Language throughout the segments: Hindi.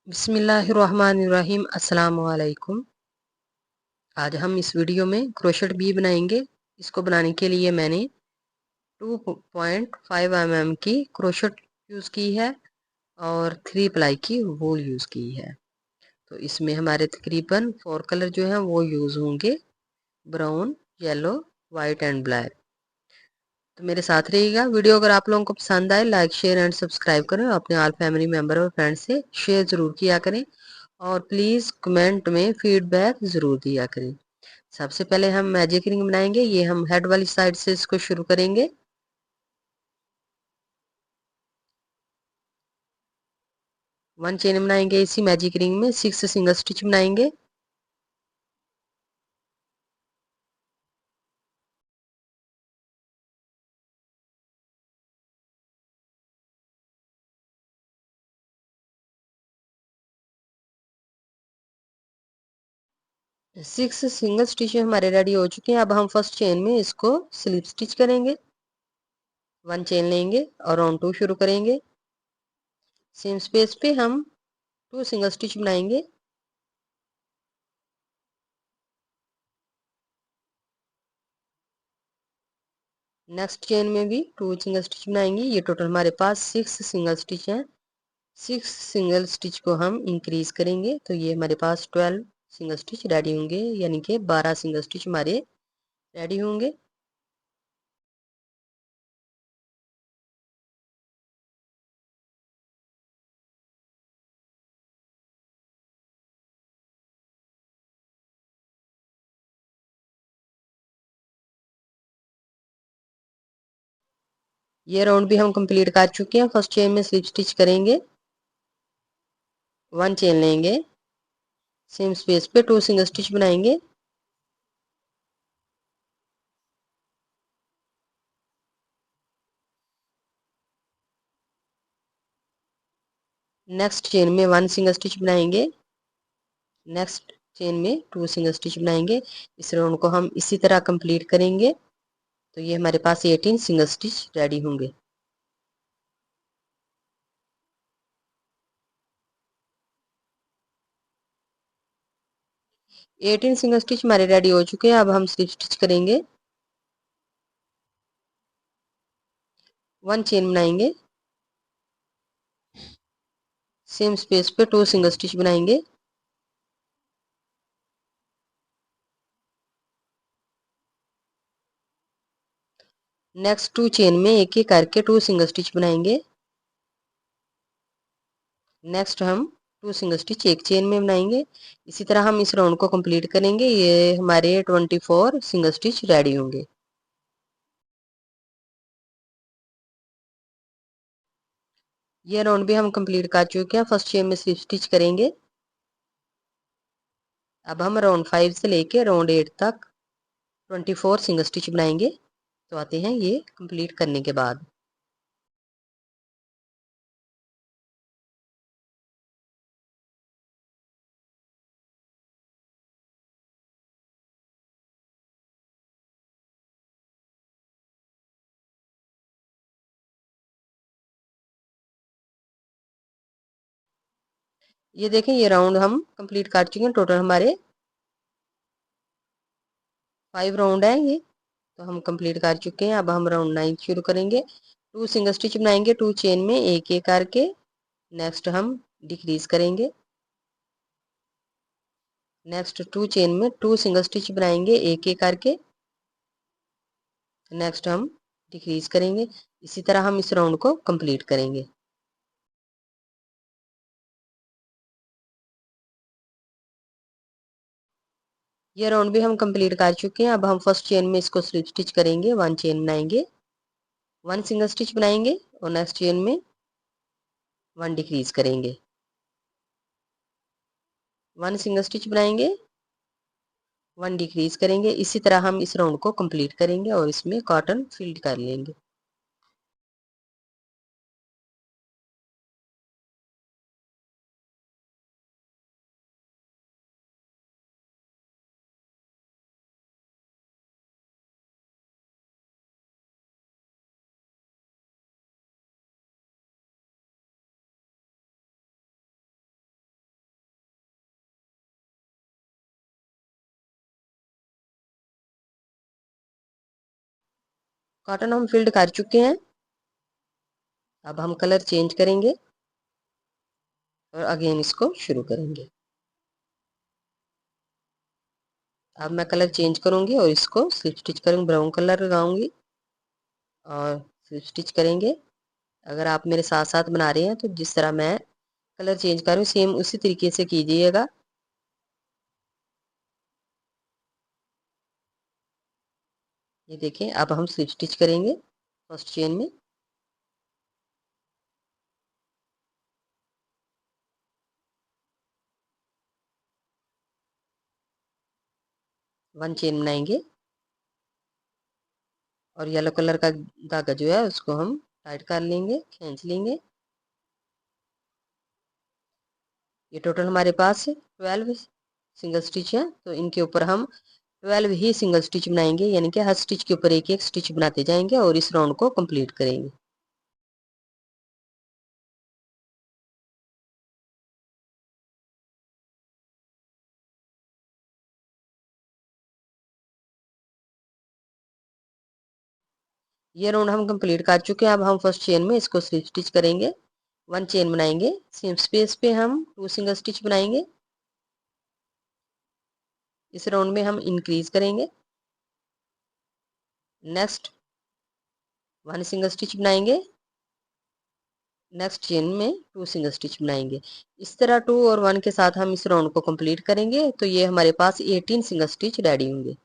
बिस्मिल्लाहिर्रहमानिर्रहीम अस्सलाम वालेकुम। आज हम इस वीडियो में क्रोशेट बी बनाएंगे। इसको बनाने के लिए मैंने 2.5 mm की क्रोशेट यूज़ की है और 3 प्लाई की वूल यूज़ की है। तो इसमें हमारे तकरीबन 4 कलर जो हैं वो यूज़ होंगे, brown, yellow, white and black. तो मेरे साथ रहिएगा। वीडियो अगर आप लोगों को पसंद आए लाइक शेयर एंड सब्सक्राइब करें, अपने ऑल फैमिली मेम्बर और फ्रेंड से शेयर ज़रूर किया करें और प्लीज़ कमेंट में फीडबैक ज़रूर दिया करें। सबसे पहले हम मैजिक रिंग बनाएंगे। ये हम हेड वाली साइड से इसको शुरू करेंगे। 1 चेन बनाएंगे। इसी मैजिक रिंग में 6 सिंगल स्टिच बनाएंगे। सिक्स सिंगल स्टिच हमारे रेडी हो चुके हैं। अब हम फर्स्ट चेन में इसको स्लिप स्टिच करेंगे। 1 चेन लेंगे और राउंड 2 शुरू करेंगे। सेम स्पेस पे हम 2 सिंगल स्टिच बनाएंगे। नेक्स्ट चेन में भी 2 सिंगल स्टिच बनाएंगे। ये टोटल हमारे पास 6 सिंगल स्टिच हैं। 6 सिंगल स्टिच को हम इंक्रीज करेंगे तो ये हमारे पास 12 सिंगल स्टिच रेडी होंगे, यानी कि 12 सिंगल स्टिच हमारे रेडी होंगे। ये राउंड भी हम कंप्लीट कर चुके हैं। फर्स्ट चेन में स्लिप स्टिच करेंगे, 1 चेन लेंगे, सेम स्पेस पे 2 सिंगल स्टिच बनाएंगे। नेक्स्ट चेन में 1 सिंगल स्टिच बनाएंगे। नेक्स्ट चेन में 2 सिंगल स्टिच बनाएंगे। इस राउंड को हम इसी तरह कंप्लीट करेंगे तो ये हमारे पास 18 सिंगल स्टिच रेडी होंगे। एटीन सिंगल स्टिच हमारे रेडी हो चुके हैं। अब हम स्लिप स्टिच करेंगे, 1 चेन बनाएंगे, सेम स्पेस पे 2 सिंगल स्टिच बनाएंगे। नेक्स्ट 2 चेन में एक एक करके 2 सिंगल स्टिच बनाएंगे। नेक्स्ट हम 2 सिंगल स्टिच एक चेन में बनाएंगे। इसी तरह हम इस राउंड को कंप्लीट करेंगे। ये हमारे 24 सिंगल स्टिच रेडी होंगे। ये राउंड भी हम कंप्लीट कर चुके हैं। फर्स्ट चेन में स्लिप स्टिच करेंगे। अब हम राउंड 5 से लेके राउंड 8 तक 24 सिंगल स्टिच बनाएंगे। तो आते हैं ये कंप्लीट करने के बाद। ये देखें, ये राउंड हम कंप्लीट कर चुके हैं। टोटल हमारे 5 राउंड हैं ये, तो हम कंप्लीट कर चुके हैं। अब हम राउंड 9 शुरू करेंगे। 2 सिंगल स्टिच बनाएंगे 2 चेन में एक एक करके। नेक्स्ट हम डिक्रीज करेंगे। नेक्स्ट 2 चेन में 2 सिंगल स्टिच बनाएंगे एक एक करके। नेक्स्ट हम डिक्रीज करेंगे। इसी तरह हम इस राउंड को कंप्लीट करेंगे। ये राउंड भी हम कंप्लीट कर चुके हैं। अब हम फर्स्ट चेन में इसको स्लिप स्टिच करेंगे, 1 चेन बनाएंगे, 1 सिंगल स्टिच बनाएंगे और नेक्स्ट चेन में 1 डिक्रीज करेंगे, 1 सिंगल स्टिच बनाएंगे, 1 डिक्रीज करेंगे। इसी तरह हम इस राउंड को कंप्लीट करेंगे और इसमें कॉटन फिल्ड कर लेंगे। कॉटन हम फिल्ड कर चुके हैं। अब हम कलर चेंज करेंगे और अगेन इसको शुरू करेंगे। अब मैं कलर चेंज करूंगी और इसको स्लिप स्टिच करूंगी, ब्राउन कलर लगाऊंगी और स्लिप स्टिच करेंगे। अगर आप मेरे साथ साथ बना रहे हैं तो जिस तरह मैं कलर चेंज कर रही हूँ सेम उसी तरीके से कीजिएगा। ये देखें, अब हम स्लिप स्टिच करेंगे फर्स्ट चेन में। वन चेन बनाएंगे और येलो कलर का धागा जो है उसको हम टाइट कर लेंगे, खींच लेंगे। ये टोटल हमारे पास 12 सिंगल स्टिच है, तो इनके ऊपर हम 12 ही सिंगल स्टिच बनाएंगे, यानी कि हर स्टिच के ऊपर एक एक स्टिच बनाते जाएंगे और इस राउंड को कंप्लीट करेंगे। ये राउंड हम कंप्लीट कर चुके हैं। अब हम फर्स्ट चेन में इसको स्लिप स्टिच करेंगे, वन चेन बनाएंगे, सेम स्पेस पे हम 2 सिंगल स्टिच बनाएंगे। इस राउंड में हम इंक्रीज करेंगे, नेक्स्ट 1 सिंगल स्टिच बनाएंगे, नेक्स्ट चेन में 2 सिंगल स्टिच बनाएंगे। इस तरह 2 और 1 के साथ हम इस राउंड को कंप्लीट करेंगे, तो ये हमारे पास 18 सिंगल स्टिच रेडी होंगे।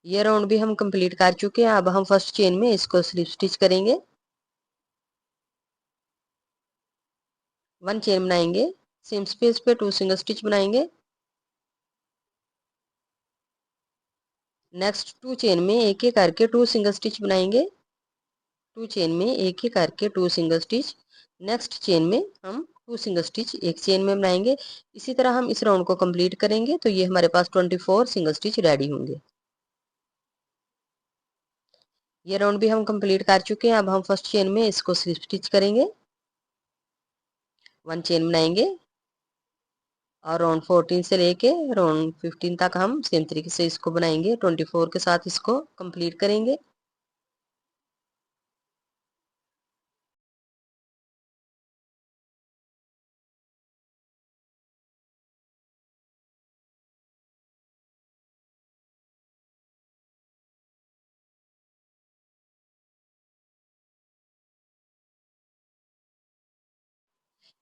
ये राउंड भी हम कंप्लीट कर चुके हैं। अब हम फर्स्ट चेन में इसको स्लिप स्टिच करेंगे, 1 चेन बनाएंगे, सेम स्पेस पे 2 सिंगल स्टिच बनाएंगे, नेक्स्ट 2 चेन में एक एक करके 2 सिंगल स्टिच बनाएंगे, 2 चेन में एक एक करके 2 सिंगल स्टिच, नेक्स्ट चेन में हम 2 सिंगल स्टिच एक चेन में बनाएंगे। इसी तरह हम इस राउंड को कंप्लीट करेंगे, तो ये हमारे पास 24 सिंगल स्टिच रेडी होंगे। ये राउंड भी हम कंप्लीट कर चुके हैं। अब हम फर्स्ट चेन में इसको स्लिप स्टिच करेंगे, 1 चेन बनाएंगे और राउंड 14 से लेके राउंड 15 तक हम सेम तरीके से इसको बनाएंगे, 24 के साथ इसको कंप्लीट करेंगे।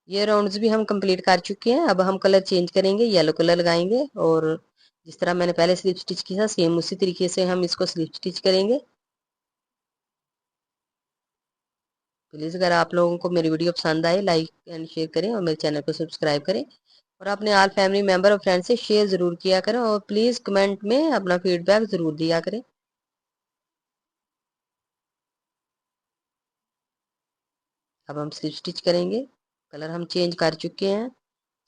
ये राउंड्स भी हम कंप्लीट कर चुके हैं। अब हम कलर चेंज करेंगे, येलो कलर लगाएंगे और जिस तरह मैंने पहले स्लिप स्टिच किया था सेम उसी तरीके से हम इसको स्लिप स्टिच करेंगे। प्लीज़ अगर आप लोगों को मेरी वीडियो पसंद आए लाइक एंड शेयर करें और मेरे चैनल को सब्सक्राइब करें और अपने ऑल फैमिली मेम्बर और फ्रेंड से शेयर ज़रूर किया करें और प्लीज़ कमेंट में अपना फीडबैक ज़रूर दिया करें। अब हम स्लिप स्टिच करेंगे, कलर हम चेंज कर चुके हैं।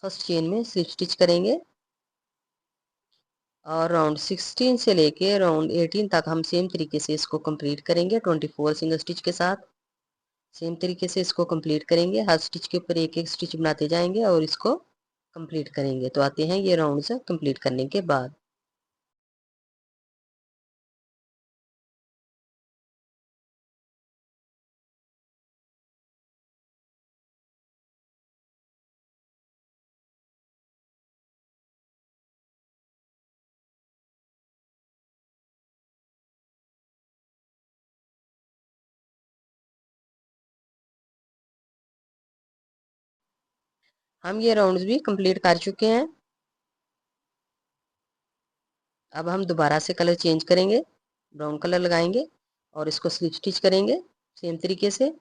फर्स्ट चेन में स्लिप स्टिच करेंगे और राउंड 16 से लेके राउंड 18 तक हम सेम तरीके से इसको कंप्लीट करेंगे 24 सिंगल स्टिच के साथ। सेम तरीके से इसको कंप्लीट करेंगे, हर स्टिच के ऊपर एक एक स्टिच बनाते जाएंगे और इसको कंप्लीट करेंगे। तो आते हैं ये राउंड से कंप्लीट करने के बाद। हम ये राउंड्स भी कंप्लीट कर चुके हैं। अब हम दोबारा से कलर चेंज करेंगे, ब्राउन कलर लगाएंगे और इसको स्लिप स्टिच करेंगे सेम तरीके से।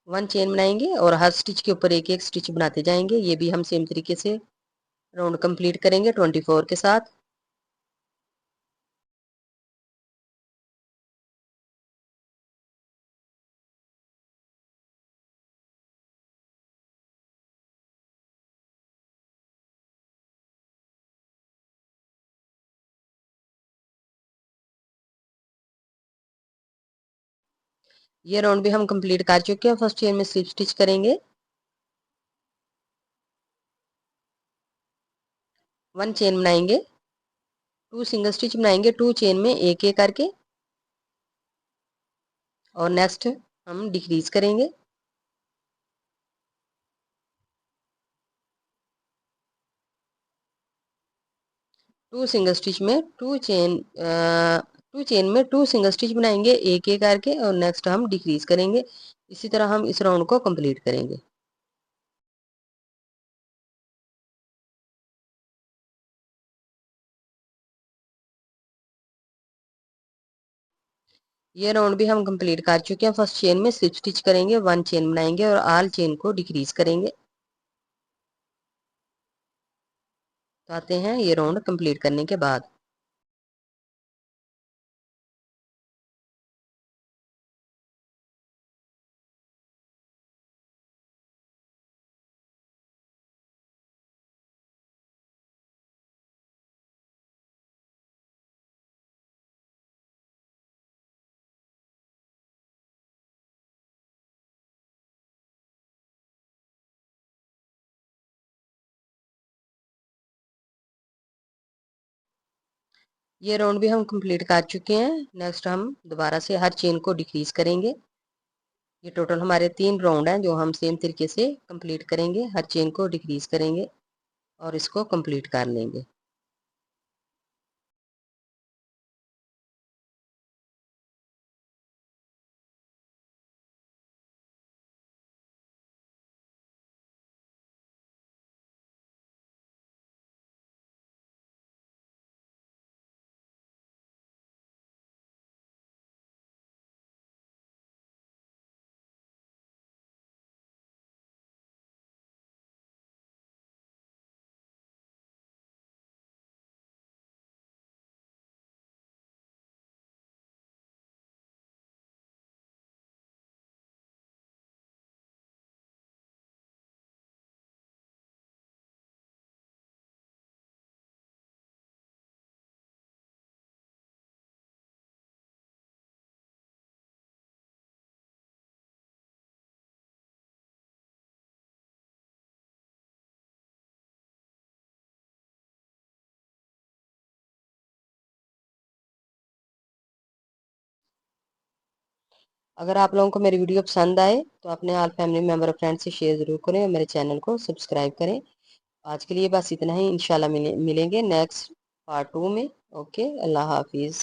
1 चेन बनाएंगे और हर स्टिच के ऊपर एक एक स्टिच बनाते जाएंगे। ये भी हम सेम तरीके से राउंड कंप्लीट करेंगे 24 के साथ। ये राउंड भी हम कंप्लीट कर चुके हैं। फर्स्ट चेन में स्लिप स्टिच करेंगे, 1 चेन बनाएंगे, 2 सिंगल स्टिच बनाएंगे, 2 चेन में एक एक करके, और नेक्स्ट हम डिक्रीज करेंगे। टू सिंगल स्टिच में टू चेन में 2 सिंगल स्टिच बनाएंगे एक एक करके, और नेक्स्ट हम डिक्रीज करेंगे। इसी तरह हम इस राउंड को कंप्लीट करेंगे। ये राउंड भी हम कंप्लीट कर चुके हैं। फर्स्ट चेन में स्लिप स्टिच करेंगे, 1 चेन बनाएंगे और ऑल चेन को डिक्रीज करेंगे। तो आते हैं ये राउंड कंप्लीट करने के बाद। ये राउंड भी हम कंप्लीट कर चुके हैं। नेक्स्ट हम दोबारा से हर चेन को डिक्रीज करेंगे। ये टोटल हमारे 3 राउंड हैं जो हम सेम तरीके से कंप्लीट करेंगे। हर चेन को डिक्रीज करेंगे और इसको कंप्लीट कर लेंगे। अगर आप लोगों को मेरी वीडियो पसंद आए तो अपने ऑल फैमिली मेम्बर और फ्रेंड से शेयर ज़रूर करें और मेरे चैनल को सब्सक्राइब करें। आज के लिए बस इतना ही। इंशाल्लाह मिलेंगे नेक्स्ट पार्ट 2 में। ओके, अल्लाह हाफिज़।